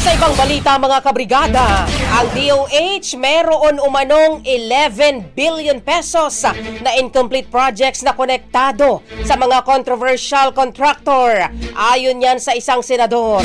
Sa ibang balita mga kabrigada, ang DOH meron umanong 11 billion pesos na incomplete projects na konektado sa mga controversial contractor. Ayon yan sa isang senador.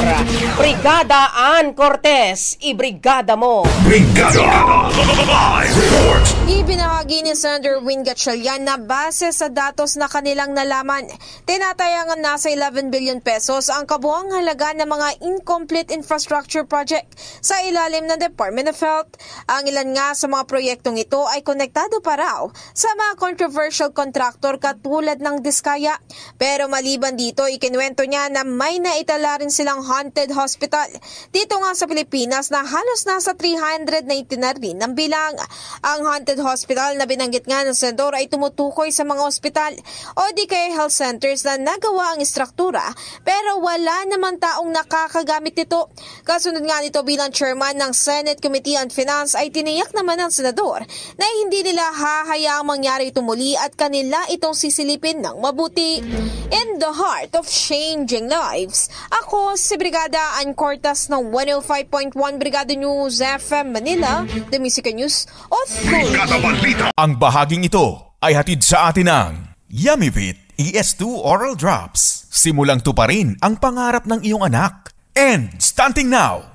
Brigada Ann Cortez, ibrigada mo. Brigada Live Report. Ibinahagi ni Senator Win Gatchalian na base sa datos na kanilang nalaman, tinatayangan nasa 11 billion pesos ang kabuang halaga ng mga incomplete infrastructure project sa ilalim ng Department of Health. Ang ilan nga sa mga proyektong ito ay konektado pa raw sa mga controversial contractor katulad ng Diskaya. Pero maliban dito, ikinuwento niya na may naitala rin silang haunted hospital dito nga sa Pilipinas na halos nasa 390 na rin ang bilang. Ang haunted hospital na binanggit nga ng senador ay tumutukoy sa mga ospital o di kaya health centers na nagawa ang istruktura pero wala naman taong nakakagamit nito. Kasunod nga nito bilang chairman ng Senate Committee on Finance ay tiniyak naman ng senador na hindi nila hahayaang mangyari ito muli at kanila itong sisilipin ng mabuti. In the heart of changing lives, ako si Brigada Ann Cortez ng 105.1 Brigada News FM Manila, The Music News Authority. Ang bahaging ito ay hatid sa atin ng Yummyvit ES2 Oral Drops. Simulang tuparin ang pangarap ng iyong anak. And stunting now.